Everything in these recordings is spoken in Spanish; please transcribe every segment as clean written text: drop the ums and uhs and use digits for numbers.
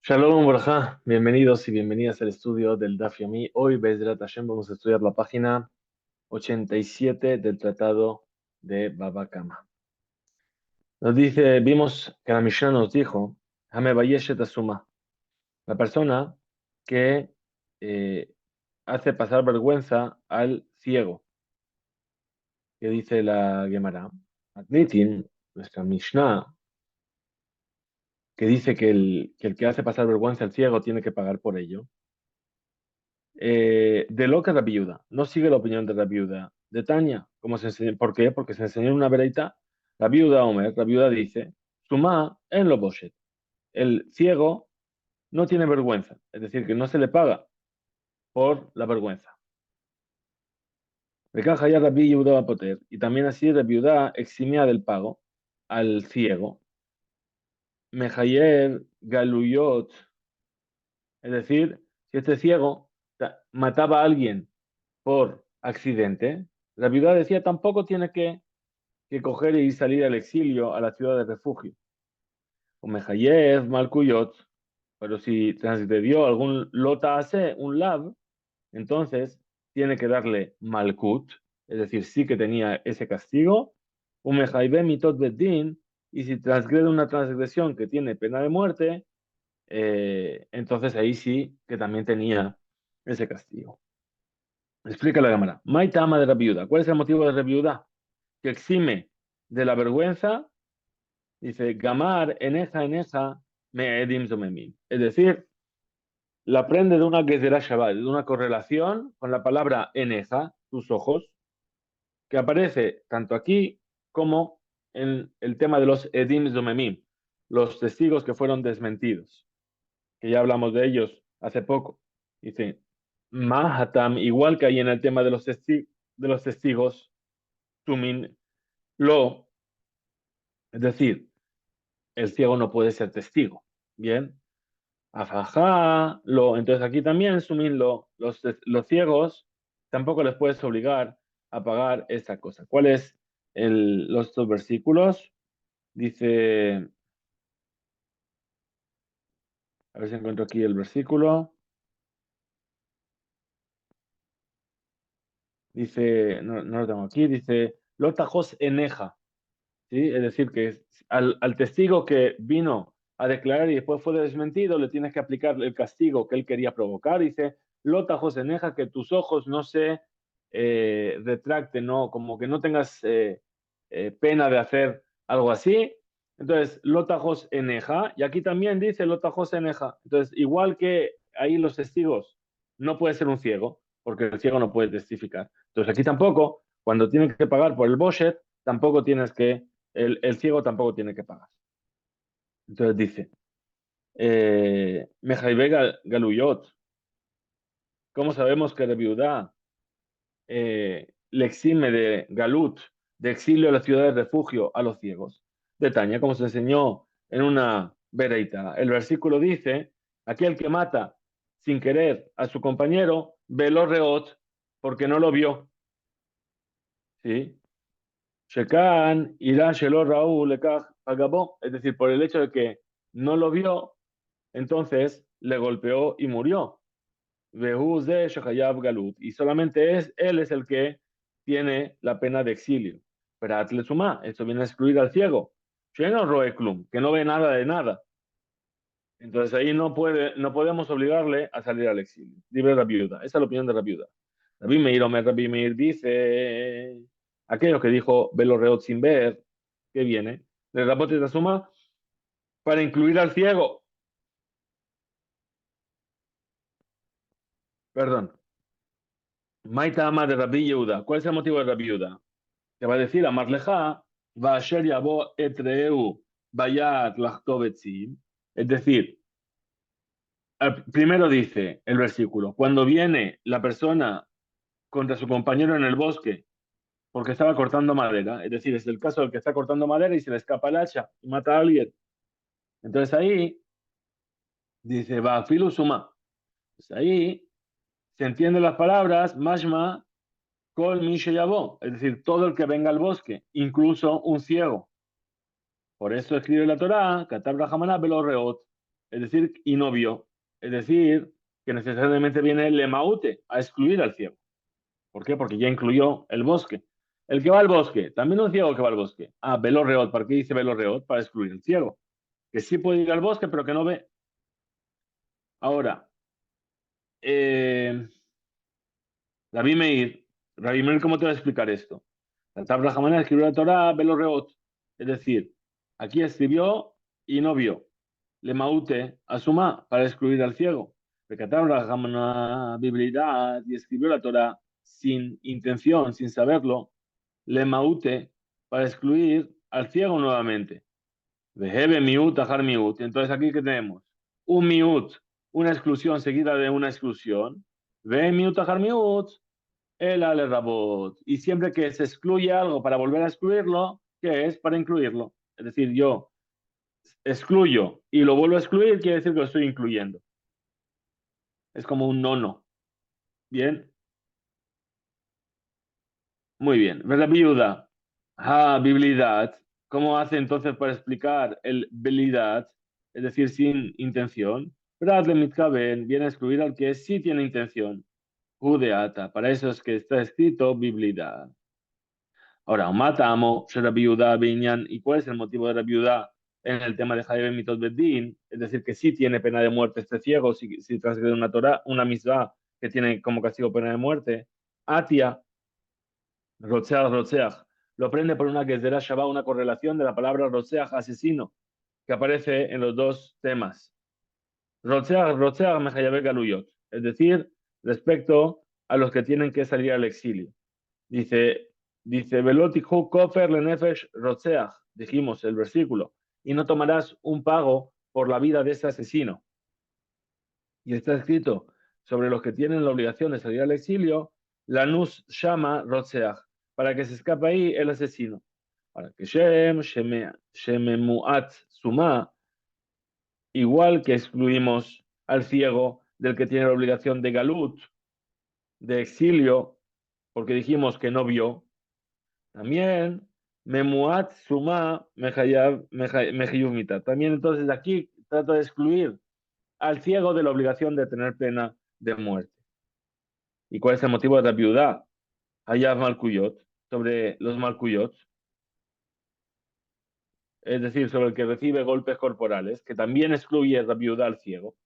Shalom, Borja. Bienvenidos y bienvenidas al estudio del Daf Yomi. Hoy, Bezrat Hashem, vamos a estudiar la página 87 del Tratado de Baba Kama. Vimos que la Mishnah nos dijo, Hame Bayeshet Asuma, la persona que eh, hace pasar vergüenza al ciego, que dice la Gemara. Adnitin, nuestra Mishnah, que dice que el que hace pasar vergüenza al ciego tiene que pagar por ello. De loca la viuda, no sigue la opinión de la viuda de Tania, como se enseña. ¿Por qué? Porque se enseñó en una vereita, la viuda Omer, la viuda dice, Suma en lo boshet, el ciego no tiene vergüenza, es decir, que no se le paga por la vergüenza. Recaja ya Rabbi Yehuda va a poder, y también así la viuda eximía del pago al ciego, Mejayer Galuyot, es decir, si este ciego mataba a alguien por accidente, la viuda decía tampoco tiene que coger y salir al exilio a la ciudad de refugio. O Mejayev, Malkuyot, pero si transgredió algún lotase, un lav, entonces tiene que darle Malkut, es decir, sí que tenía ese castigo, un Mejaibe mitot bedin, y si transgrede una transgresión que tiene pena de muerte, entonces ahí sí que también tenía ese castigo. Explica la cámara. Maitama de la viuda. ¿Cuál es el motivo de la viuda? Que exime de la vergüenza, dice, Gamar eneja me edim zomemim. Es decir, la prende de una gezerá Shabbat, de una correlación con la palabra eneja, tus ojos, que aparece tanto aquí como en el tema de los edim zomemim, los testigos que fueron desmentidos, que ya hablamos de ellos hace poco. Dice, Mahatam, igual que ahí en el tema de los testigos, Tumin, lo, es decir, el ciego no puede ser testigo. Bien, afajá, entonces aquí también, suminlo, los ciegos tampoco les puedes obligar a pagar esta cosa. ¿Cuáles los dos versículos? Dice, a ver si encuentro aquí el versículo. Dice, no, no lo tengo aquí, dice, lotajos eneja, ¿sí? Es decir, que al testigo que vino a declarar y después fue desmentido, le tienes que aplicar el castigo que él quería provocar. Dice, Lota Joseneja, que tus ojos no se retracten, no, como que no tengas pena de hacer algo así. Entonces, Lota Joseneja, y aquí también dice Lota Joseneja. Entonces, igual que ahí los testigos, no puede ser un ciego, porque el ciego no puede testificar. Entonces, aquí tampoco, cuando tienen que pagar por el Boshet, tampoco tienes que el ciego tampoco tiene que pagar. Entonces dice, Mejaibe Galuyot, ¿cómo sabemos que la viuda le exime de Galut, de exilio a la ciudad de refugio a los ciegos? De Tania, como se enseñó en una vereita. El versículo dice, aquel que mata sin querer a su compañero, velo reot, porque no lo vio. ¿Sí? Shekan irá shelo Raúl lekaj pagabó, es decir, por el hecho de que no lo vio, entonces le golpeó y murió. Vehu ze shechayav galut, y solamente él es el que tiene la pena de exilio. Pero atle suma, esto viene a excluir al ciego. Sheno roe klum, que no ve nada de nada. Entonces ahí no podemos obligarle a salir al exilio. Libre la viuda. Esa es la opinión de la viuda. Rabbi Meir dice, aquello que dijo velo reot sin ver, que viene, de Rabote de suma para incluir al ciego. Perdón. Maita ama de Rabbi Yehuda. ¿Cuál es el motivo de Rabbi Yehuda? Que va a decir, Amarleja, va a ser yabo etreu, bayat lachtovetzim. Es decir, primero dice el versículo, cuando viene la persona contra su compañero en el bosque porque estaba cortando madera, es decir, es el caso del que está cortando madera y se le escapa el hacha y mata a alguien. Entonces ahí dice, va, filu suma. Pues ahí se entienden las palabras, mashma, kol mi sheyabo, es decir, todo el que venga al bosque, incluso un ciego. Por eso escribe la Torá, katab rajamaná velo reot, es decir, y no vio. Es decir, que necesariamente viene lemaute, a excluir al ciego. ¿Por qué? Porque ya incluyó el bosque. El que va al bosque, también un ciego que va al bosque. Ah, velo reot. ¿Para qué dice velo reot? Para excluir el ciego. Que sí puede ir al bosque, pero que no ve. Ahora, eh, Rabbi Meir, Rabbi Meir, ¿cómo te va a explicar esto? La tabla jamana escribió la Torah, velo reot. Es decir, aquí escribió y no vio. Le maute, asuma, para excluir al ciego. Recataron la jamana biblidad y escribió la Torah sin intención, sin saberlo. Le maute, para excluir al ciego nuevamente. Vejebe miut, ajar miut. Entonces aquí que tenemos un miut, una exclusión seguida de una exclusión. Ve miut, ajar miut. El ale rabot. Y siempre que se excluye algo para volver a excluirlo, ¿qué es? Para incluirlo. Es decir, yo excluyo y lo vuelvo a excluir, quiere decir que lo estoy incluyendo. Es como un nono. Bien, muy bien. Ver la viuda. Ha, biblidad. ¿Cómo hace entonces para explicar el bilidad? Es decir, sin intención. Bradle mitkaben viene a excluir al que sí tiene intención. Judeata. Para eso es que está escrito biblidad. Ahora, mata amo, la viuda, Binyan, ¿y cuál es el motivo de la viuda en el tema de Jaime Mitot Bedín? Es decir, que sí tiene pena de muerte este ciego si transgrede una Torah, una misvá que tiene como castigo pena de muerte. Atia, Rotzeach. Lo prende por una Gezerah Shabbat, una correlación de la palabra Rotzeach, asesino, que aparece en los dos temas. Rotzeach Mejayabe Galuyot. Es decir, respecto a los que tienen que salir al exilio. Dice, Velotihu kofer lenefesh rotzeach, dijimos el versículo, y no tomarás un pago por la vida de ese asesino. Y está escrito sobre los que tienen la obligación de salir al exilio, lanus shama rotzeach, para que se escape ahí el asesino. Para que shememuat suma, igual que excluimos al ciego del que tiene la obligación de galut, de exilio, porque dijimos que no vio. También, Memuat Suma Mejiyuv Mitad. También entonces aquí trata de excluir al ciego de la obligación de tener pena de muerte. ¿Y cuál es el motivo de la viuda? Hayav Malkuyot, sobre los Malkuyot, es decir, sobre el que recibe golpes corporales, que también excluye la viuda al ciego.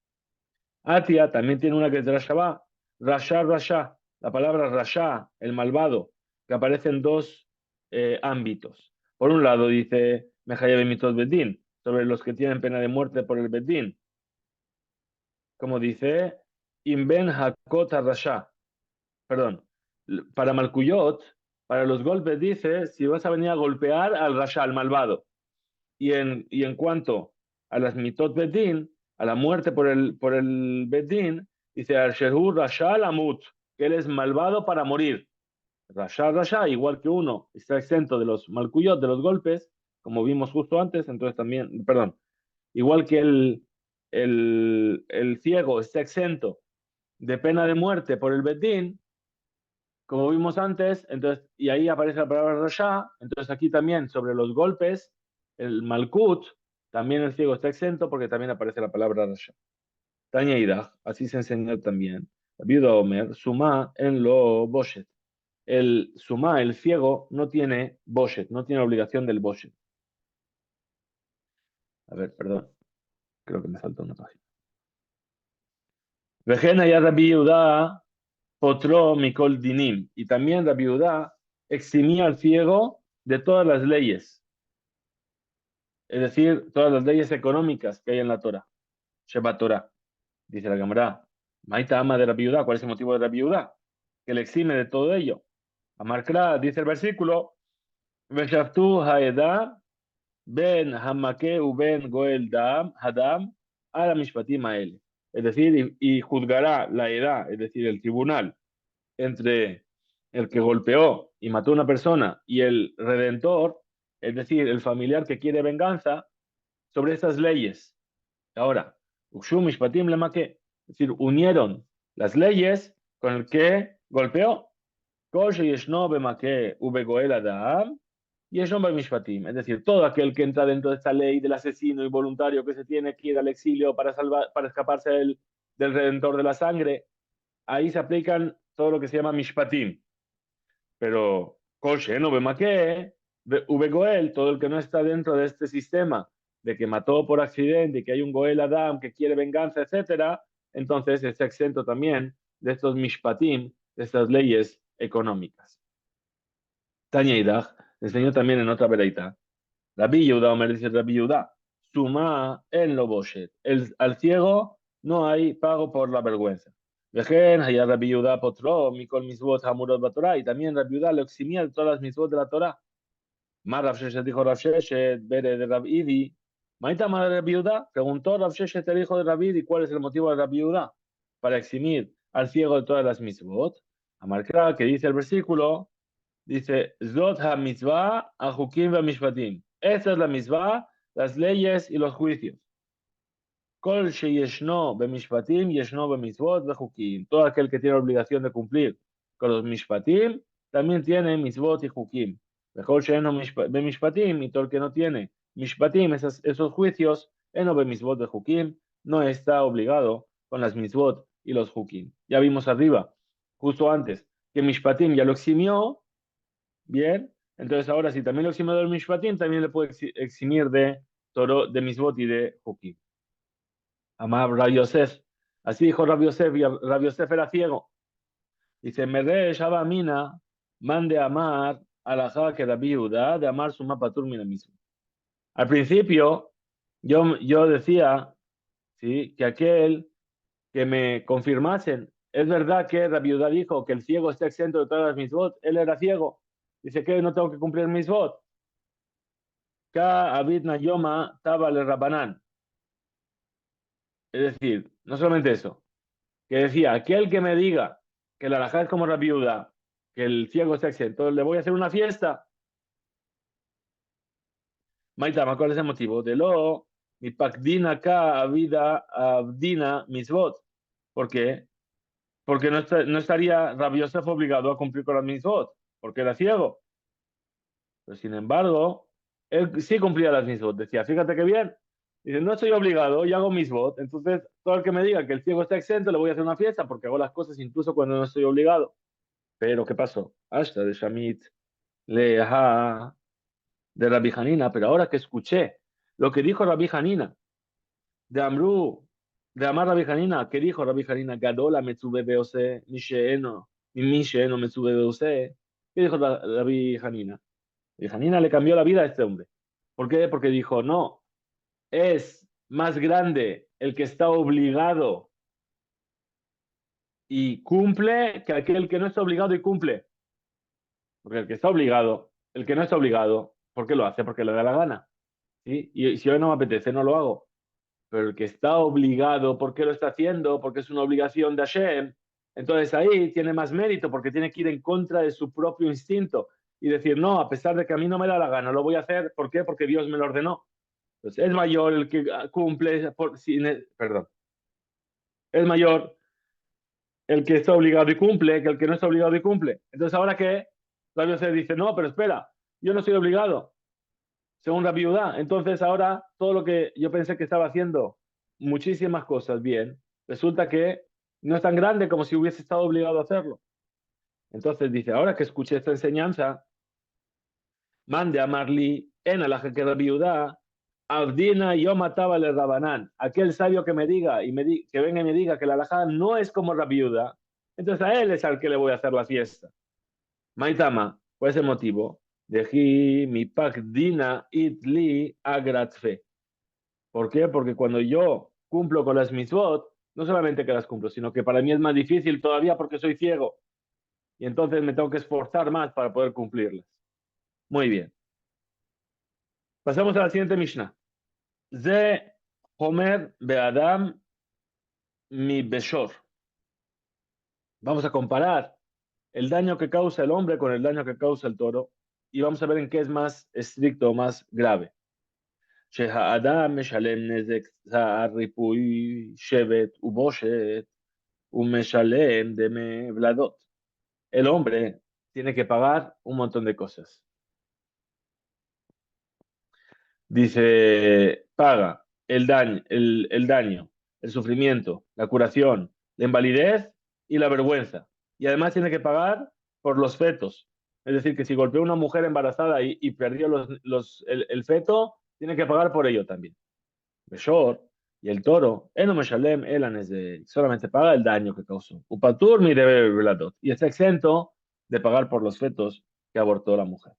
Atia también tiene una que es Rasha, Rasha, la palabra Rasha, el malvado, que aparece en dos ámbitos. Por un lado dice Mejayev mitot bedin, sobre los que tienen pena de muerte por el bedín, como dice Inben hakot Rasha, perdón, para Malkuyot, para los golpes dice, si vas a venir a golpear al Rasha, al malvado. Y en cuanto a las mitot bedin, a la muerte por el bedín, dice Al-Shehu Rasha Amut, que él es malvado para morir. Rasha, igual que uno está exento de los malkuyot, de los golpes, como vimos justo antes, entonces también, perdón, igual que el ciego está exento de pena de muerte por el bedín, como vimos antes, entonces, y ahí aparece la palabra Rasha, entonces aquí también sobre los golpes, el Malkut, también el ciego está exento porque también aparece la palabra Rasha. Tanya Idach, así se enseñó también. La viuda Omer, Suma en lo Boshet. El Suma, el ciego, no tiene Boshet, no tiene obligación del Boshet. A ver, perdón, creo que me falta una página. Vejena ya Rabbi Yehuda Potro Mikol Dinim. Y también Rabbi Yehuda eximía al ciego de todas las leyes, es decir, todas las leyes económicas que hay en la Torah. Sheba Torah, dice la Gemara. Maita ama de Rabbi Yehuda, ¿cuál es el motivo de Rabbi Yehuda? Que le exime de todo ello. Amarkra, dice el versículo, Veshaftu haeda ben hamake u ben goel dam hadam a la mishpatim aele. Es decir, y juzgará la edad, es decir, el tribunal, entre el que golpeó y mató a una persona y el redentor, es decir, el familiar que quiere venganza, sobre esas leyes. Ahora, Ushum Mishpatim Lemake, es decir, unieron las leyes con el que golpeó. Kol sheyeshno bemake ubegoel adam, Yeshon Mishpatim, es decir, todo aquel que entra dentro de esta ley del asesino involuntario que se tiene que ir al exilio para para escaparse del redentor de la sangre, ahí se aplican todo lo que se llama Mishpatim. Pero Koshe, no Bemaque, Goel, todo el que no está dentro de este sistema de que mató por accidente y que hay un Goel Adam que quiere venganza, etcétera, entonces está exento también de estos Mishpatim, de estas leyes económicas. Tanya Idach enseñó también en otra vereita. Rabbi Yehuda, Omer dice Rabbi Yehuda, suma en lo boshet. Al ciego no hay pago por la vergüenza. Vejen, hayá Rabbi Yehuda potro, mikol misvot hamurot batorá. Y también Rabbi Yehuda lo eximía de todas las misvot de la Torah. Más Rav Sheshet dijo Rav Sheshet, bere de Rabbi Idi. Maita Mar Rabbi Yehuda, preguntó Rav Sheshet el hijo de Rabbi Idi, ¿cuál es el motivo de Rabbi Yehuda? Para eximir al ciego de todas las misvot. Amarkra, que dice el versículo, dice, Zot ha-mitzvah a-hukim va-mishpatim. Esta es la mitzvah, las leyes y los juicios. Kol sheyeshno be-mishpatim, yeshno be-mitzvot ve-hukim. Todo aquel que tiene obligación de cumplir con los mishpatim, también tiene mitzvot y hukim. Kol sheyeno be-mishpatim, y todo el que no tiene mishpatim, esos juicios, eno be-mitzvot ve-hukim, no está obligado con las mitzvot y los hukim. Ya vimos arriba, justo antes, que mishpatim ya lo eximió. Bien, entonces ahora si también lo exime del Mishpatim, también le puede eximir de Toro, de Misbot y de Jukim. Amar Rabbi Yosef. Así dijo Rabbi Yosef, y Rabbi Yosef era ciego. Dice, Mere Shaba Mina, mande amar alajá que Rabbi Yehuda, de amar su mapatur mina mismo. Al principio, yo decía, ¿sí?, que aquel que me confirmasen, es verdad que Rabbi Yehuda dijo que el ciego está exento de todas las misbot, él era ciego. Dice que no tengo que cumplir misbot. Ka Abid Nayoma Tabal Rabanán. Es decir, no solamente eso, que decía, aquel que me diga que la alajá es como la viuda, que el ciego está exento, le voy a hacer una fiesta. Maitama, ¿cuál es el motivo? De lo, mi pakdina ka abida abdina misbot. ¿Por qué? Porque no estaría Rabbi Yosef obligado a cumplir con las misbot, porque era ciego. Pero sin embargo, él sí cumplía las misbot. Decía, fíjate qué bien. Dice, no estoy obligado, yo hago misbot. Entonces, todo el que me diga que el ciego está exento, le voy a hacer una fiesta porque hago las cosas incluso cuando no estoy obligado. Pero, ¿qué pasó? Hasta de Shamit, Leha, de Rabbi Hanina. Pero ahora que escuché lo que dijo Rabbi Hanina, de Amru, de Amar Rabbi Hanina, ¿qué dijo Rabbi Hanina? Gadola Metzube Beose, Misheeno Metzube Beose. ¿Qué dijo Rabbi Hanina? Y Hanina le cambió la vida a este hombre. ¿Por qué? Porque dijo, no, es más grande el que está obligado y cumple que aquel que no está obligado y cumple. Porque el que está obligado, el que no está obligado, ¿por qué lo hace? Porque le da la gana. ¿Sí? Y si hoy no me apetece, no lo hago. Pero el que está obligado, ¿por qué lo está haciendo? Porque es una obligación de Hashem. Entonces ahí tiene más mérito porque tiene que ir en contra de su propio instinto y decir, no, a pesar de que a mí no me da la gana, lo voy a hacer. ¿Por qué? Porque Dios me lo ordenó. Entonces, es mayor el que cumple, perdón, es mayor el que está obligado y cumple que el que no está obligado y cumple. Entonces, ¿ahora qué? Rabbi se dice, no, pero espera, yo no estoy obligado, según la viuda. Entonces, ahora todo lo que yo pensé que estaba haciendo, muchísimas cosas bien, resulta que no es tan grande como si hubiese estado obligado a hacerlo. Entonces dice, ahora que escuché esta enseñanza, mande a Marley en la que la viuda Abdina yo mataba al Rabanán. Aquel sabio que me diga que venga y me diga que la alajá no es como la viuda, entonces a él es al que le voy a hacer la fiesta. Maitama, ¿cuál es el motivo? Dejí mi pakdina itli agratfe. ¿Por qué? Porque cuando yo cumplo con las mitzvot, no solamente que las cumplo, sino que para mí es más difícil todavía porque soy ciego. Y entonces me tengo que esforzar más para poder cumplirlas. Muy bien. Pasamos a la siguiente Mishnah. Ze Homer Beadam mi Beshor. Vamos a comparar el daño que causa el hombre con el daño que causa el toro y vamos a ver en qué es más estricto o más grave. שהאדם משלם נזק צער, ריפוי, שבט ובושת, ומשלם דמי ולדות. El hombre tiene que pagar un montón de cosas. Dice, paga el daño, el sufrimiento, la curación, la invalidez y la vergüenza. Y además tiene que pagar por los fetos. Es decir, que si golpeó a una mujer embarazada y perdió el feto, tiene que pagar por ello también. Beshor y el toro, Eno Meshalem Elan es solamente paga el daño que causó. Upatur mi debe veladot. Y está exento de pagar por los fetos que abortó la mujer.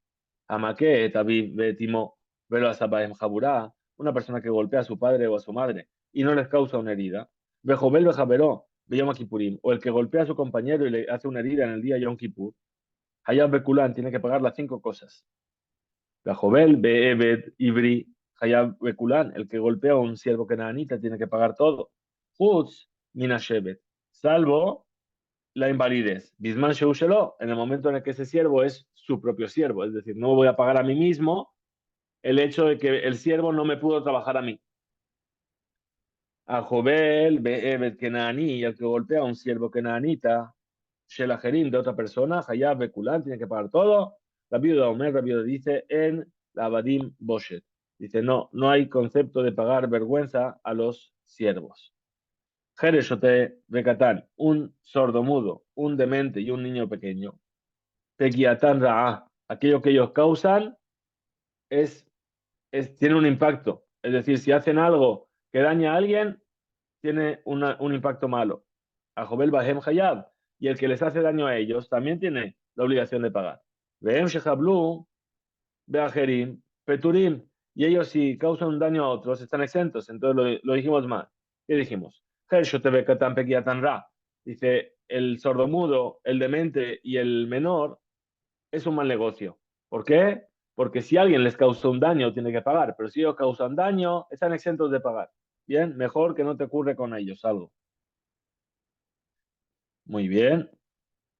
Amaque, Tavid, Betimo, Velo Asabaem Jaburá, una persona que golpea a su padre o a su madre y no les causa una herida. Bejobel Bejaberó, Beyom Kippurim, o el que golpea a su compañero y le hace una herida en el día Yom Kippur. Hayab Bekulán tiene que pagar las 5 cosas. Bejobel, Beebed, Ibri, Hayab Bekulán, el que golpea a un siervo kenanita tiene que pagar todo. Hutz, Minashebet, salvo la invalidez. Bisman Sheushelo, en el momento en el que ese siervo es su propio siervo, es decir, no voy a pagar a mí mismo el hecho de que el siervo no me pudo trabajar a mí. A Jobel, Be'ebed Kenani, el que golpea a un siervo kenanita, Shelajerim de otra persona, Hayab Bekulan, tiene que pagar todo. La viuda Omer, la viuda dice en la Abadim Boshet. Dice, no, no hay concepto de pagar vergüenza a los siervos. Jereshote Bekatán, un sordomudo, un demente y un niño pequeño. Tequiatán Ra'a, aquello que ellos causan es tiene un impacto. Es decir, si hacen algo que daña a alguien, tiene un impacto malo. A Jobel Bahem Hayab, y el que les hace daño a ellos también tiene la obligación de pagar. Behem Shehablu, Beajerim, Peturim, y ellos si causan un daño a otros están exentos. Entonces lo dijimos mal. ¿Qué dijimos? Ra. Dice, el sordomudo, el demente y el menor es un mal negocio. ¿Por qué? Porque si alguien les causó un daño, tiene que pagar, pero si ellos causan daño, están exentos de pagar. Bien, mejor que no te ocurre con ellos algo. Muy bien.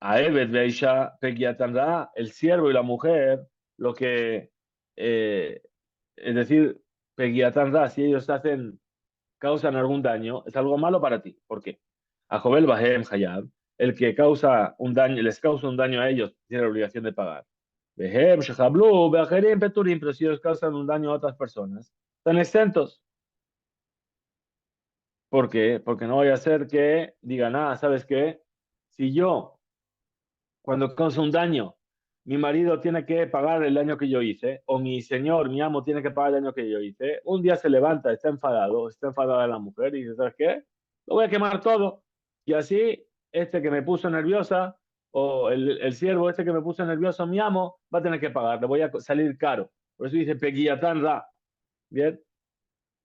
A Evet Beisha Pegiatanra, el siervo y la mujer, lo que, eh, es decir, Pegiatanra, si ellos causan algún daño, es algo malo para ti. ¿Por qué? A Jovel Bahem Hayab, el que causa un daño, les causa un daño a ellos, tiene la obligación de pagar. Behem, Shehablu, Beajerim, Peturim, pero si ellos causan un daño a otras personas, están exentos. ¿Por qué? Porque no vaya a ser que digan, ¿sabes qué? Si yo, cuando causa un daño, mi marido tiene que pagar el daño que yo hice, o mi señor, mi amo tiene que pagar el daño que yo hice, un día se levanta, está enfadada la mujer y dice, ¿sabes qué? Lo voy a quemar todo. Y así, este que me puso nerviosa, o el siervo este que me puso nervioso, mi amo, va a tener que pagar, le voy a salir caro. Por eso dice Peguiatán Ra. Bien,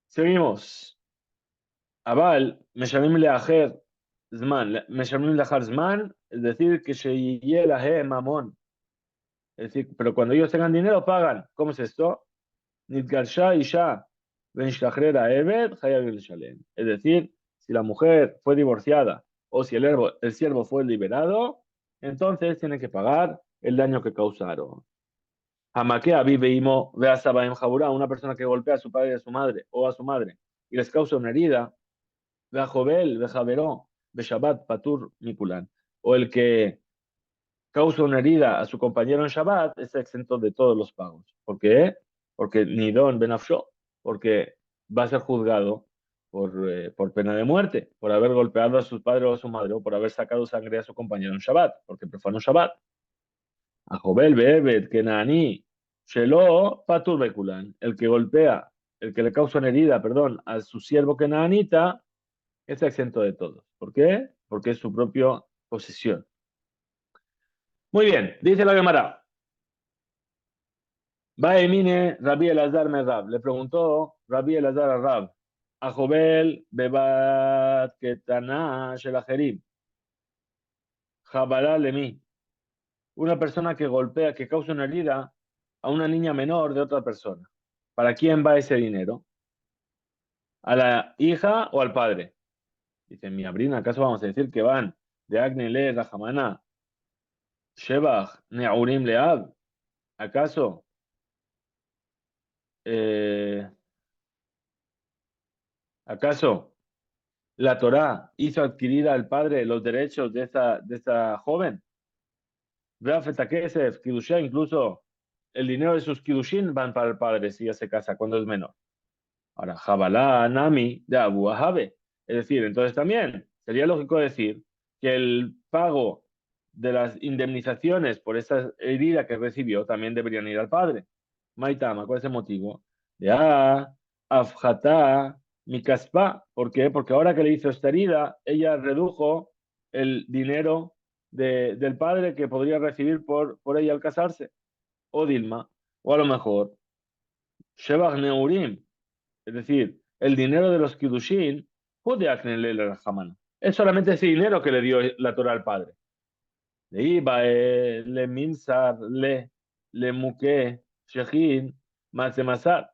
seguimos. Aval, Meshamim Leajer Zman, Meshamim Leajar Zman, es decir, que se la mamón. Es decir, pero cuando ellos tengan dinero, pagan. ¿Cómo es esto? Nitgarsha Isha, Ben Shlachrera Eved, Hayab Shalem. Es decir, si la mujer fue divorciada o si el siervo fue liberado, entonces tiene que pagar el daño que causaron. Hamakea vive imo Beasabaem Jaburá, una persona que golpea a su padre y a su madre o a su madre y les causa una herida, Beajobel, Bejaveró, Beshabat, Patur, Mikulan. O el que causa una herida a su compañero en Shabbat, está exento de todos los pagos. ¿Por qué? Porque Nidón Benafshó, porque va a ser juzgado por pena de muerte, por haber golpeado a su padre o a su madre, o por haber sacado sangre a su compañero en Shabbat, porque profanó Shabbat. A Jobel, Beebet, Kenani, Shelo, Patur Bekulan, el que golpea, el que le causa una herida, perdón, a su siervo Kenanita, está exento de todos. ¿Por qué? Porque es su propia posesión. Muy bien, dice la Gemara. Baemine Rabbi Elazar Merrab. Le preguntó Rabbi Elazar a Rab. A Jobel Bebat Ketana Shelajerim. Jabalá Lemi. Una persona que golpea, que causa una herida a una niña menor de otra persona. ¿Para quién va ese dinero? ¿A la hija o al padre? Dice, mi abrina, ¿acaso vamos a decir que van de Agne Le Rahamana, Shebach, Ne'urim Leab? ¿Acaso eh, ¿acaso la Torá hizo adquirir al padre los derechos de esta joven? Vea Fetakesef, Kiddusha, incluso el dinero de sus kidushin van para el padre si ya se casa cuando es menor. Ahora, Jabalá, Nami, de Abu Ahabe. Es decir, entonces también sería lógico decir que el pago de las indemnizaciones por esa herida que recibió también deberían ir al padre. Maitama, ¿cuál es el motivo? De Afjata, Mikaspa. ¿Por qué? Porque ahora que le hizo esta herida, ella redujo el dinero del padre que podría recibir por ella al casarse. O Dilma, o a lo mejor, Shebach Neurim, es decir, el dinero de los Kiddushin, puede acnele el Rahamana. Es solamente ese dinero que le dio la Torah al padre. Le iba, le minsar, le muke, shechin, masar.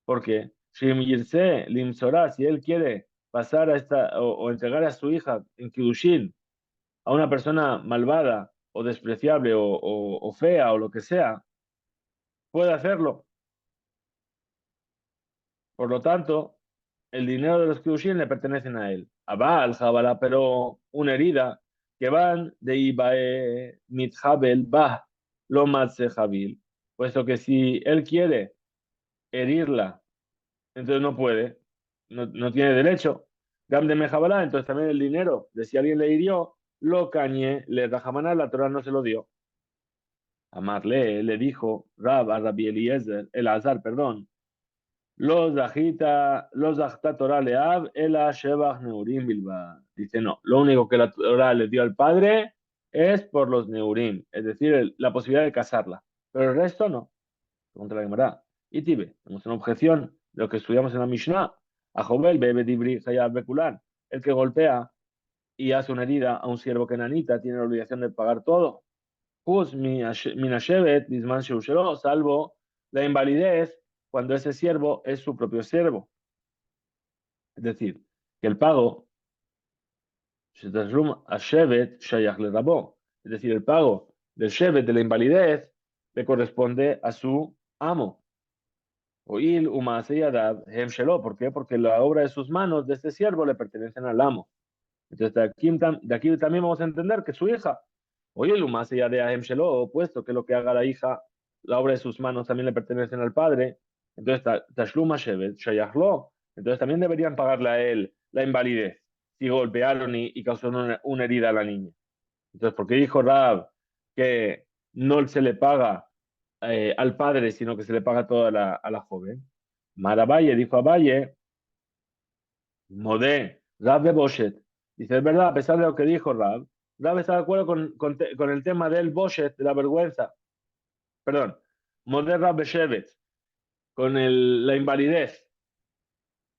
Porque Shim Yirse, Limsorá, si él quiere pasar a esta o entregar a su hija en Kiddushin a una persona malvada o despreciable o fea o lo que sea, puede hacerlo. Por lo tanto, el dinero de los Kiddushin le pertenecen a él. A Baal, Jabala, pero una herida que van de Ibae, Mitjabel, Bah, lo Matze Jabil. Puesto que si él quiere herirla, entonces no puede, no tiene derecho. Gam de Mejabalá, entonces también el dinero de si alguien le hirió, lo cañé, le Rajamaná, la Torah no se lo dio. Amarle le dijo Rab a Rabbi Eliezer, el Azar, perdón. Los Zahta Torah Leab, Ela Shebach Neurim Bilba. Dice, no, lo único que la Torah le dio al padre es por los Neurim, es decir, la posibilidad de casarla. Pero el resto no. Pregunta la Gemara. Y Tibe, tenemos una objeción de lo que estudiamos en la Mishnah. A Jobel, Bebe Dibri Hayab Bekulan. El que golpea y hace una herida a un siervo que nanita tiene la obligación de pagar todo. Juz minashevet bisman sheushelo, salvo la invalidez cuando ese siervo es su propio siervo. Es decir, que el pago, shetashrum hashevet shayach le rabo. Es decir, el pago del shevet de la invalidez le corresponde a su amo. Oil umaseyadav hem shelo. ¿Por qué? Porque la obra de sus manos, de este siervo, le pertenecen al amo. Entonces, de aquí también vamos a entender que su hija, oye, Lumase ya de Ahem Shelo, puesto que lo que haga la hija, la obra de sus manos también le pertenecen al padre, entonces Tashluma Shevet, Shayachlo, entonces también deberían pagarle a él la invalidez si golpearon y causaron una herida a la niña. Entonces, ¿por qué dijo Rab que no se le paga al padre, sino que se le paga todo a la joven? Marabaye dijo a Valle, Modé, Rab de Boshet. Dice, es verdad, a pesar de lo que dijo Rab, Rab está de acuerdo con el tema del Boshet, de la vergüenza. Perdón, Modé Rab Beshevet, con la invalidez,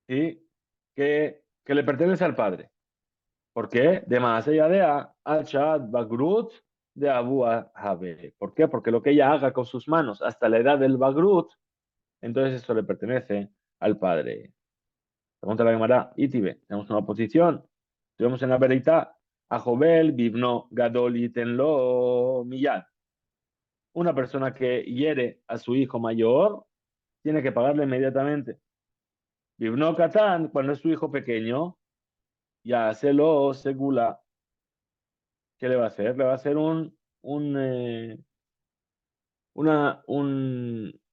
¿sí? Que le pertenece al padre. ¿Por qué? De más ella de Achad Bagrut de Abu Habe. ¿Por qué? Porque lo que ella haga con sus manos hasta la edad del Bagrut, entonces eso le pertenece al padre. Pregunta la Gemara, Itibe, tenemos una oposición. Estuvimos en la veredad. A Jobel, Bibno, Gadol, Itenlo, Miyad. Una persona que hiere a su hijo mayor tiene que pagarle inmediatamente. Bibno Katán, cuando es su hijo pequeño, ya se lo segula. ¿Qué le va a hacer? Le va a hacer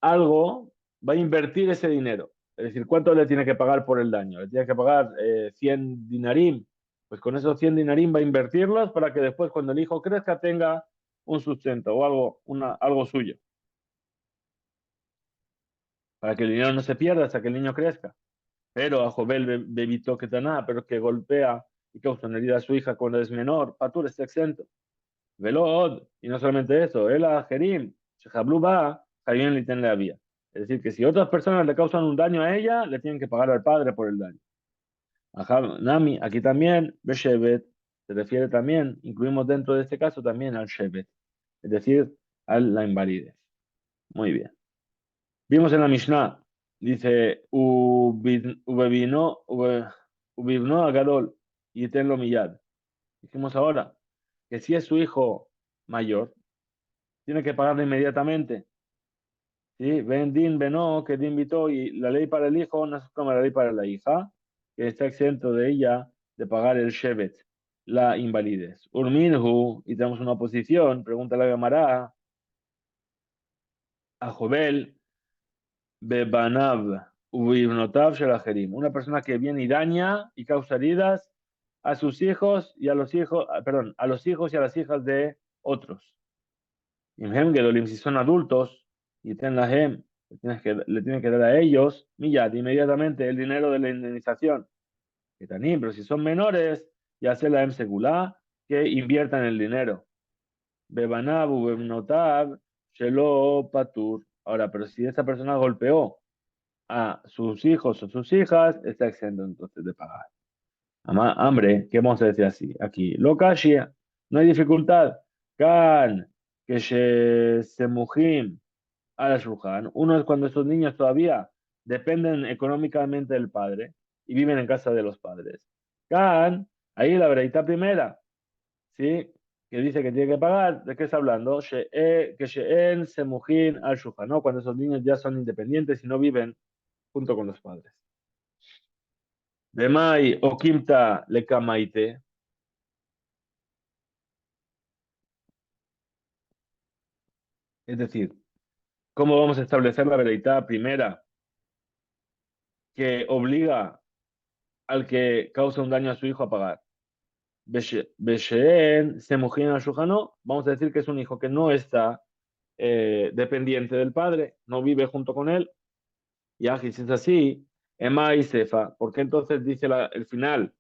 algo, va a invertir ese dinero. Es decir, ¿cuánto le tiene que pagar por el daño? Le tiene que pagar 100 dinarim. Pues con esos 100 dinarim va a invertirlos para que después, cuando el hijo crezca, tenga un sustento o algo suyo. Para que el dinero no se pierda hasta que el niño crezca. Pero a Jovel bebito que nada, pero que golpea y causa una herida a su hija cuando es menor, Patur está exento. Velod, y no solamente eso, él a Jerim, Shehablu va, Javier Liten le había. Es decir, que si otras personas le causan un daño a ella, le tienen que pagar al padre por el daño. Ajá, Nami, aquí también, Beshevet, se refiere también, incluimos dentro de este caso también al Shevet, es decir, a la invalidez. Muy bien. Vimos en la Mishnah, dice, Ubivno Agadol, y tenlo millad. Dijimos ahora que si es su hijo mayor, tiene que pagarle inmediatamente. ¿Sí? Ben din, beno, que din invitó, y la ley para el hijo no es como la ley para la hija, que está exento de ella de pagar el shevet, la invalidez. Urminhu, y tenemos una oposición, pregunta la Gemara, a Jovel, Bebanav, Ubibnotav Shelajerim. Una persona que viene y daña y causa heridas a sus hijos y a los hijos, perdón, a los hijos y a las hijas de otros. Imhem Gedolim, si son adultos, y ten la hem, le tienes que dar a ellos, millad, inmediatamente el dinero de la indemnización. Que tanim, pero si son menores, ya se la hem segulá, que inviertan el dinero. Bebanab, Bebnotab, Shelo Patur. Ahora, pero si esa persona golpeó a sus hijos o sus hijas, está exento entonces de pagar. Hambre, ¿qué vamos a decir así? Aquí, lo kashia, no hay dificultad. Kan, que se mujim al shulchan. Uno es cuando estos niños todavía dependen económicamente del padre y viven en casa de los padres. Kan, ahí la veredita primera, ¿sí? Que dice que tiene que pagar, ¿de qué está hablando? Que she'en se mujim al shulchan, ¿no? Cuando esos niños ya son independientes y no viven junto con los padres. Demai o quimta le camaite, es decir, ¿cómo vamos a establecer la veredad primera que obliga al que causa un daño a su hijo a pagar? Besheen se mujina shujano, vamos a decir que es un hijo que no está dependiente del padre, no vive junto con él. Y si es así, Emma y Sefa, ¿por qué entonces dice el final?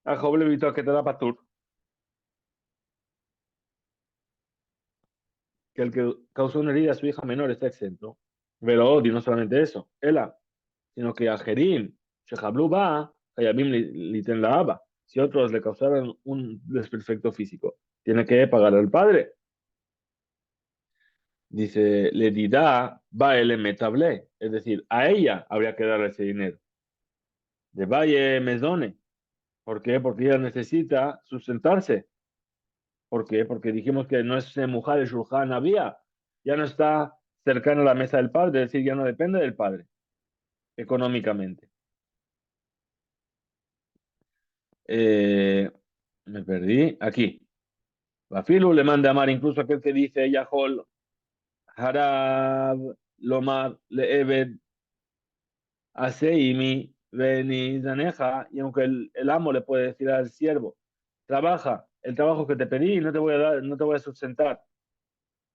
A Job le invitó a que te da patur, que el que causó una herida a su hija menor está exento. Pero odio, no solamente eso, ella, sino que a Jerim, Shehablu va, Hayabim liten la aba. Si otros le causaron un desperfecto físico, tiene que pagar al padre. Dice, le dirá, va el metable, es decir, a ella habría que darle ese dinero. De Valle Mesone. ¿Por qué? Porque ella necesita sustentarse. ¿Por qué? Porque dijimos que no es mujer de Shulchan había, ya no está cercano a la mesa del padre, es decir, ya no depende del padre económicamente. Eh, Me perdí. Aquí. Bafilu le manda a amar incluso aquel que dice Yahol, Harab, Lomar, Leebed, Aseimi, Beni, Zaneja, y aunque el amo le puede decir al siervo, trabaja el trabajo que te pedí, no te voy a dar, no te voy a sustentar.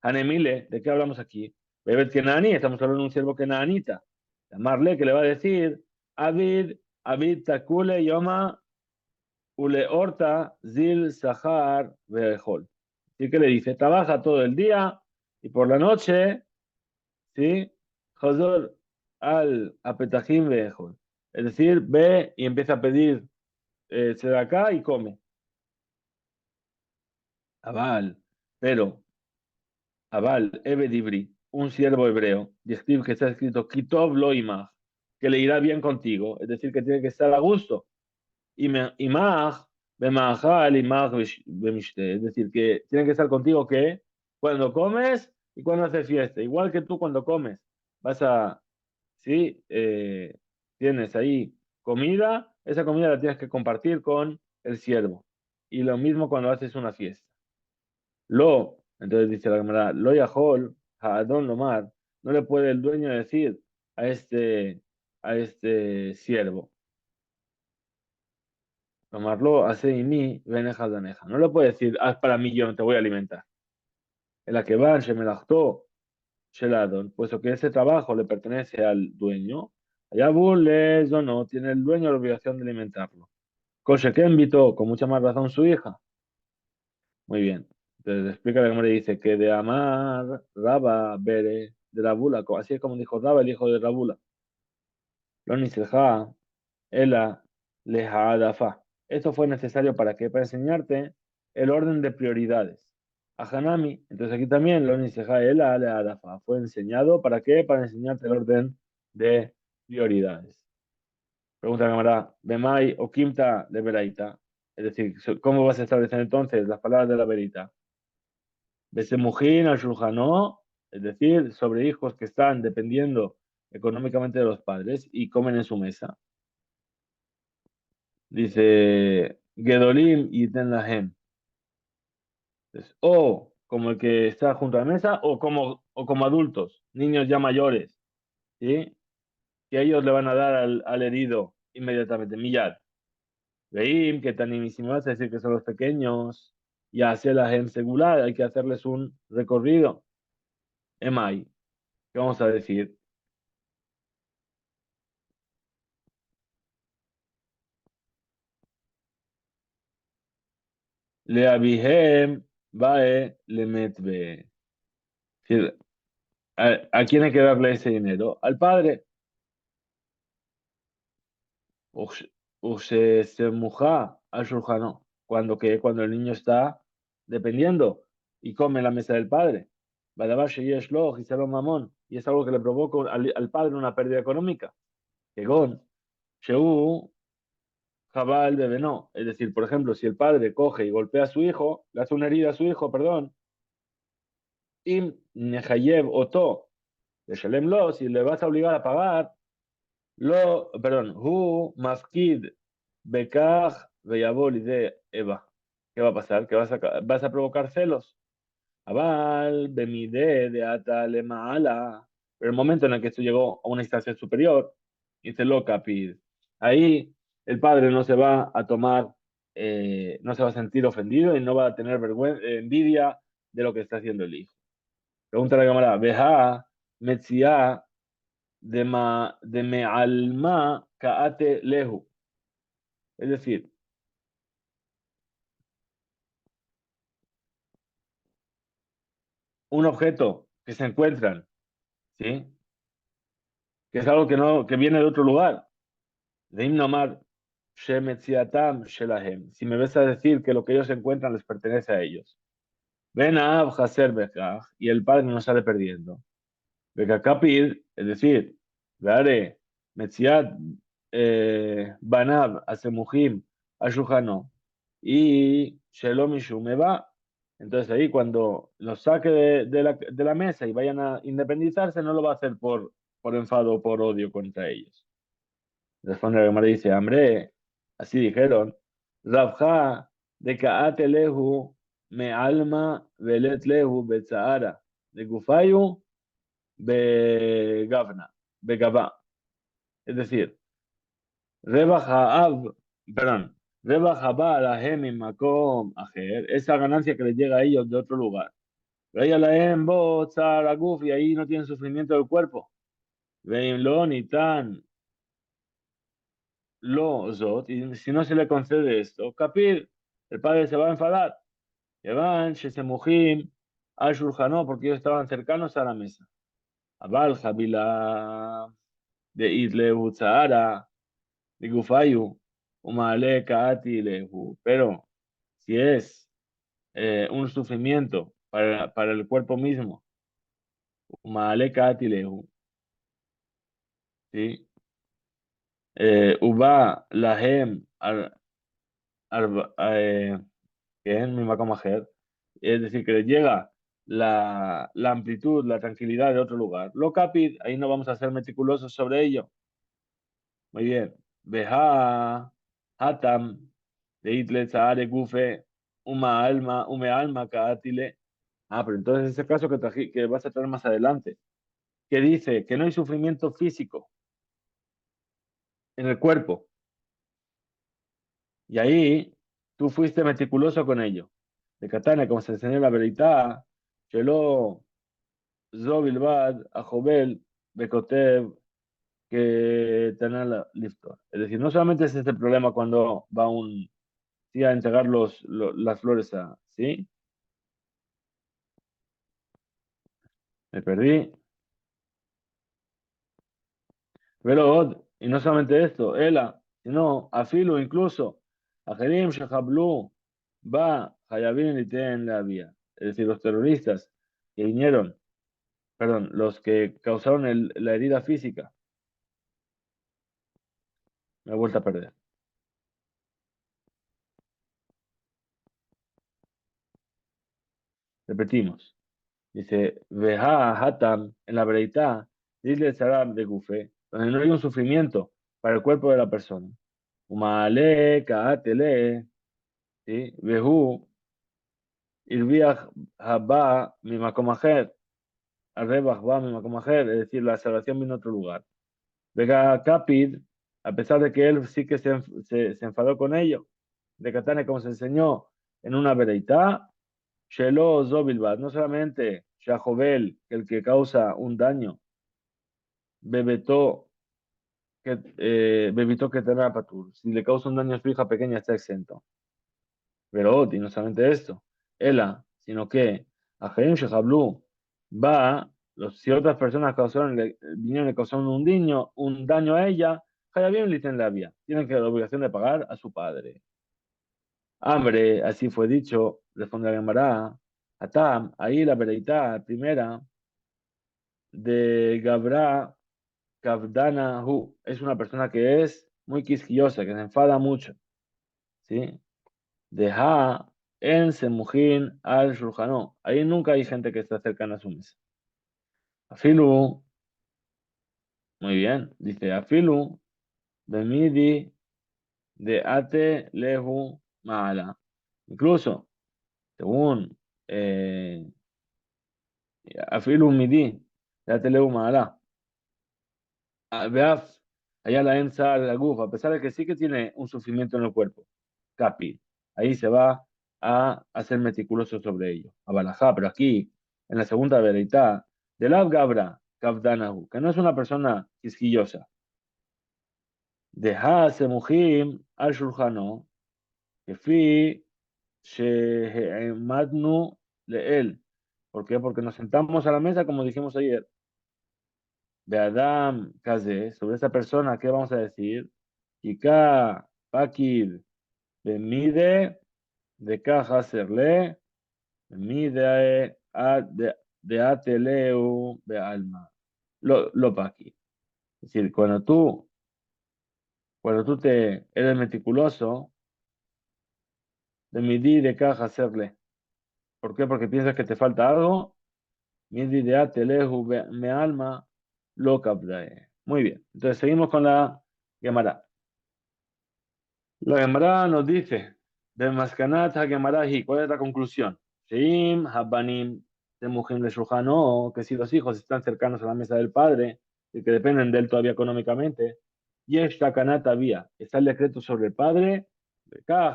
Hanemile, ¿de qué hablamos aquí? Bebet Kenani, estamos hablando de un siervo kenanita. Amarle que le va a decir, Abid Takule Yoma Ule Horta Zil Sahar Behol. Así que le dice, trabaja todo el día y por la noche, ¿sí? Hazor al Apetajim Behol. Es decir, ve y empieza a pedir acá y come. Abal, pero Abal, Ebedibri, un siervo hebreo, describe que está escrito Kitov Loimach, que le irá bien contigo, es decir, que tiene que estar a gusto. Imach, Bemahal, Imach, Bemishte, es decir, que tiene que estar contigo que cuando comes y cuando haces fiesta, igual que tú cuando comes, vas a, sí, tienes ahí comida, esa comida la tienes que compartir con el siervo. Y lo mismo cuando haces una fiesta. Entonces dice la cámara, lo yahol, Adón Lomar, no le puede el dueño decir a este siervo, tomarlo, hace y mí, veneja daneja. No le puede decir, haz para mí, yo no te voy a alimentar. En la que va, se me lactó, Sheladon, puesto que ese trabajo le pertenece al dueño, allá burles o no, tiene el dueño la obligación de alimentarlo. Cosa que invitó, con mucha más razón, su hija. Muy bien. Entonces explica la Gemara y dice que de Amar, Raba, Bere, de Rabula, así es como dijo Raba, el hijo de Rabula. Lo Niselja, Ela, Leja, Adafa. Esto fue necesario para qué? Para enseñarte el orden de prioridades. A Hanami, entonces aquí también lo Niselja, Ela, Leja, Adafa. Fue enseñado para qué? Para enseñarte el orden de prioridades. Pregunta la Gemara, Bemai o Kimta de Beraita. Es decir, ¿cómo vas a establecer entonces las palabras de la Verita? Besemujín al Shuljanó, es decir, sobre hijos que están dependiendo económicamente de los padres y comen en su mesa. Dice Gedolim y Tenlahem. O como el que está junto a la mesa o como adultos. niños ya mayores, ¿sí? Que ellos le van a dar al herido inmediatamente, millad. Veim, que tanimísimo vas a decir que son los pequeños, y hace la gem segular, hay que hacerles un recorrido. Emai, ¿qué vamos a decir? Le abihem, bae, le metbe. ¿A quién hay que darle ese dinero? Al padre. Se muja al shulchanó, cuando el niño está dependiendo y come en la mesa del padre. Badabar sheyesh lo, giselo mamón, y es algo que le provoca al padre una pérdida económica. Egon, sheu, jabal bebé no. Es decir, por ejemplo, si el padre coge y golpea a su hijo, le hace una herida a su hijo, perdón, im nehayev oto, leshalem lo, si le vas a obligar a pagar, hu mafkid bekaj veyabol de Eva. ¿Qué va a pasar? Que vas a provocar celos. Abal, bemide de ata le maala. Pero el momento en el que esto llegó a una instancia superior, dice lo capid. Ahí el padre no se va a tomar, no se va a sentir ofendido y no va a tener vergüenza, envidia de lo que está haciendo el hijo. Pregunta la cámara, veja, metzia, de me alma kaate lehu. Es decir, un objeto que se encuentran, ¿sí? Que es algo que no, que viene de otro lugar. De nomar shemetziatam shelahem. Si me ves a decir que lo que ellos encuentran les pertenece a ellos. Ven a Haser Bekaj, y el padre no sale perdiendo. Bekakapid, es decir, Veare, Metziat, Banab, Asemuhim, Ashujano, y Shelomishu me va. Entonces ahí cuando los saque de la mesa y vayan a independizarse, no lo va a hacer por enfado o por odio contra ellos. Responde la Gemara y dice, hombre, así dijeron, Rabja de Kaate lehu me alma velet lehu betzaara de Gufayu begavna, begavá. Es decir, Rebaja Ab, perdón, Rebaja ba la hemi makom ajer, esa ganancia que les llega a ellos de otro lugar. Veía la embo, guf, y ahí no tienen sufrimiento del cuerpo. Vein lo ni tan lo zot, y si no se le concede esto, capir, el padre se va a enfadar. Evan, Shesemujim, al Shulchanó, porque ellos estaban cercanos a la mesa. Abal, Javila, de Itle Utzahara, de Gufayu, Umale, Kaati, Lehu. Pero si es un sufrimiento para el cuerpo mismo, Umale, Kaati, Lehu, ¿sí? Uba, Lahem, que es mi Macomajer, es decir, que les llega la amplitud, la tranquilidad de otro lugar. Lo capit, ahí no vamos a ser meticulosos sobre ello. Muy bien. Beja, hatam, de itle, saare, gufe, ume alma, kaatile. Ah, pero entonces ese caso que vas a traer más adelante, que dice que no hay sufrimiento físico en el cuerpo. Y ahí tú fuiste meticuloso con ello. De Katana, como se enseñó la verdad, que lo זו בלבד, החובל וכותב que tener listo. Es decir, no solamente es este problema cuando va un sí, a entregar las flores a, ¿sí? Me perdí. Pero, y no solamente esto, ella, sino afilo incluso, Ajerim Shehablu, va, Hayabin Liten la vía. Es decir, los terroristas que vinieron, perdón, los que causaron la herida física, me he vuelto a perder. Repetimos. Dice, Veja Hatam, en la veredad, dice Saram de Gufe, donde no hay un sufrimiento para el cuerpo de la persona. Umale, Kaatele, ¿sí? Vehu, Irviach Haba, Mimakomajer. Arrebach va es decir, la salvación vino a otro lugar. Vega Capid, a pesar de que él sí que se enfadó con ello, de Catane, como se enseñó en una vereitá, Shelo Zobilbat, no solamente Shahovel, el que causa un daño, Bebetó, Bebitó que tendrá patur, si le causa un daño a su hija pequeña está exento. Pero, y no solamente esto, Ela, sino que a Jaim Shehablu va, si otras personas vinieron y le causaron un daño a ella, Hayabim le dicen labia, tienen que la obligación de pagar a su padre. Hambre, así fue dicho, responde la Gemara, Atam, ahí la veredita primera de Gabra Kavdana Hu, es una persona que es muy quisquillosa, que se enfada mucho, ¿sí? Deja en Semujin al Shulchanó. Ahí nunca hay gente que está cercana a su mesa. Afilu, muy bien, dice Afilu, Bemidi, de Ate Lehu Maala. Incluso, según Afilu Midi, de Ate Lehu Maala. Veaf, allá la ensa la gufa, a pesar de que sí que tiene un sufrimiento en el cuerpo. Capi, ahí se va a hacer meticuloso sobre ello. A Balajá, pero aquí, en la segunda veredad, de la Gabra, Kavdanahu, que no es una persona quisquillosa. De Ha Semujim al Shulchano, que fi Shehemadnu él. ¿Por qué? Porque nos sentamos a la mesa, como dijimos ayer, de Adam Kaze, sobre esa persona, ¿qué vamos a decir? Ika Pakir de Mide, de Caja Serle, Mide de Ateleu de Alma. Lo Paki. Es decir, cuando tú eres meticuloso, de Midi de Caja Serle. ¿Por qué? Porque piensas que te falta algo. Midi de Ateleu me alma, lo captae. Muy bien. Entonces seguimos con la Gemara. La Gemara nos dice, de Maskanat HaGemara hi, ¿cuál es la conclusión? Sheim Habanim Temujim le Shulchan, que si los hijos están cercanos a la mesa del padre y que dependen de él todavía económicamente, Yesh Takanat había, está el decreto sobre el padre,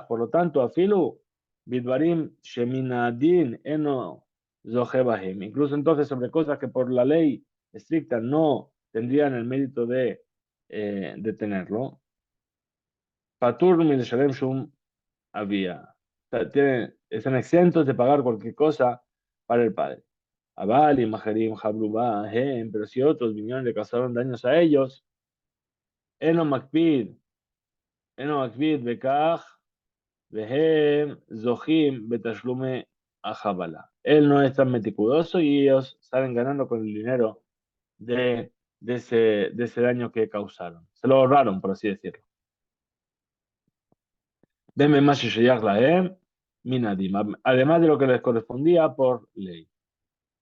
por lo tanto, Afilu, Bidvarim Sheminadin Eno Zohebahem, incluso entonces sobre cosas que por la ley estricta no tendrían el mérito de tenerlo. Patur min Shalem Shum había. O sea, están exentos de pagar cualquier cosa para el padre. Abali, Majerim, Habluba, pero si otros vinieron y le causaron daños a ellos, Eno Makpid, Eno Makpid, Bekaj, Behem, Zohim, Betashlume, Ajabala. Él no es tan meticuloso y ellos salen ganando con el dinero de ese daño que causaron. Se lo ahorraron, por así decirlo. Deme más Lahem, Minadim, además de lo que les correspondía por ley.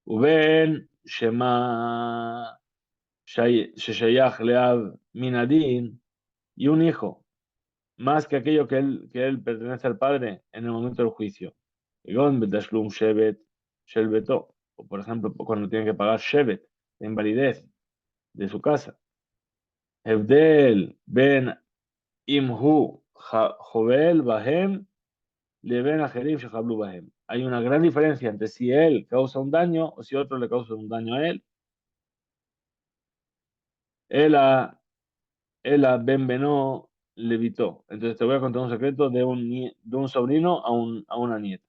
Uben, Shema, Sheshayach Leab, Minadin, y un hijo, más que aquello que él pertenece al padre en el momento del juicio. Egon Betashlum Shevet, Shelbeto, o por ejemplo, cuando tiene que pagar Shevet, de invalidez de su casa. Evdel, Ben, Imhu, Jovel, Bahem, Leben a Jerif Shehablu Bahem. Hay una gran diferencia entre si él causa un daño o si otro le causa un daño a él. Ela Ben Benó levitó. Entonces te voy a contar un secreto de un sobrino a una nieta.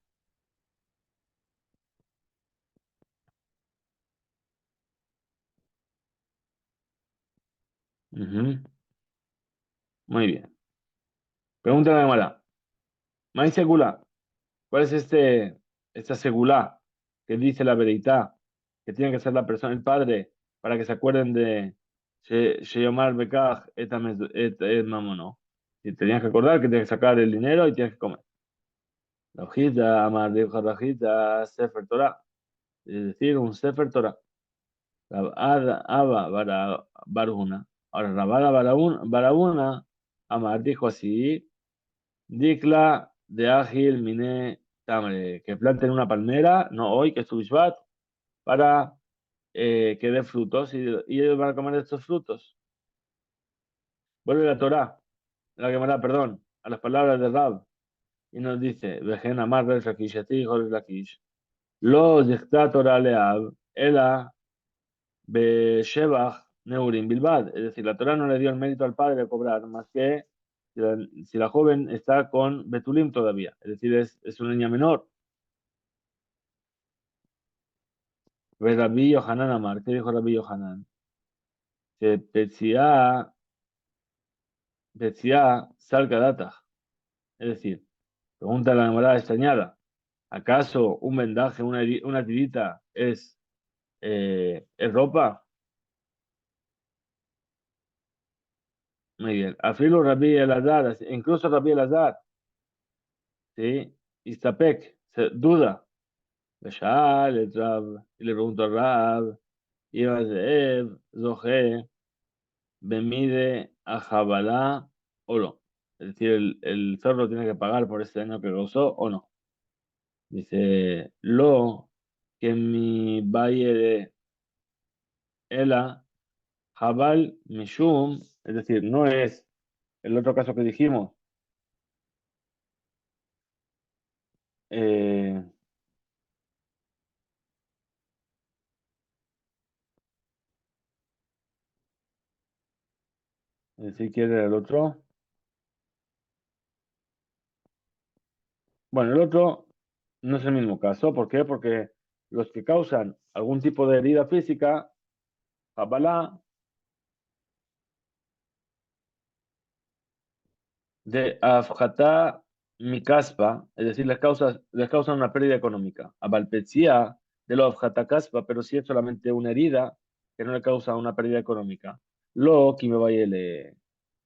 Ujú. Muy bien. Pregúntale a la Mara. Maíz segula. ¿Cuál es esta segulá que dice la veredad que tiene que ser la persona, el padre, para que se acuerden de Sheyomar Bekaj et Mamono? Y tenías que acordar que tienes que sacar el dinero y tienes que comer. La hojita, Amar de hojita, Sefer Torah. Es decir, un Sefer Torah. Abba Baruna. Ahora, Rabada Barabuna, Amar dijo así, Dikla de Ágil Mine Tamre, que planten una palmera, no hoy, que es tu Bishvat, para que dé frutos y ellos van a comer estos frutos. Vuelve la Torá, la Gemara, perdón, a las palabras de Rab y nos dice, Vejen amar Resh Lakish, a ti, hijo de Lakish, lo dicta Torah leab, ela Shebach Neurim Bilbad. Es decir, la Torah no le dio el mérito al padre de cobrar, más que si la joven está con Betulim todavía. Es decir, es una niña menor. Ve Rabbi Yohanan Amar, ¿qué dijo Rabbi Yohanan? Que Petzia salga data. Es decir, pregunta la enamorada extrañada. ¿Acaso un vendaje, una tirita es ropa? Muy bien. Afilo Rabbi Elazar, incluso Rabbi Elazar, ¿sí? Istapek, duda. ושאל את רב, y le preguntó a Rab, iba Zeev, Zohe, Bemide, a Jabalá o no. Es decir, el zorro tiene que pagar por este daño que causó o no. Dice, lo que mi valle de Ela, Jabal, Mishum, es decir, no es el otro caso que dijimos, eh, es decir, quiere el otro. Bueno, el otro no es el mismo caso. ¿Por qué? Porque los que causan algún tipo de herida física, Jabalá, de Afjatá mi caspa, es decir, les causa una pérdida económica. A Valpecía de lo Afjatá caspa, pero si es solamente una herida que no le causa una pérdida económica. Lo que me vaya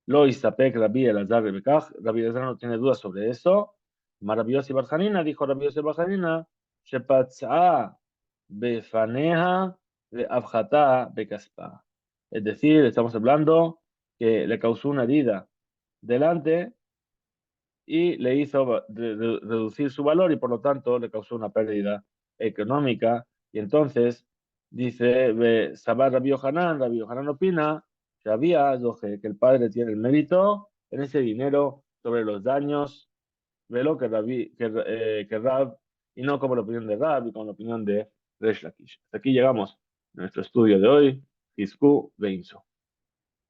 lo Istapek Rabbi Elazar Rebekaj, Rabbi Elazar no tiene dudas sobre eso. Maravillosa y Barjanina, dijo Rabiosa y Barjanina, Shepatza Befaneja de Afjatá Bekaspa. Es decir, estamos hablando que le causó una herida delante y le hizo reducir su valor y por lo tanto le causó una pérdida económica. Y entonces dice, Sabar Rabbi Yohanan opina que el padre tiene el mérito en ese dinero sobre los daños de lo que, que Rab, y no como la opinión de Rab y como la opinión de Resh Lakish. Hasta aquí llegamos a nuestro estudio de hoy. Hisku Beinso.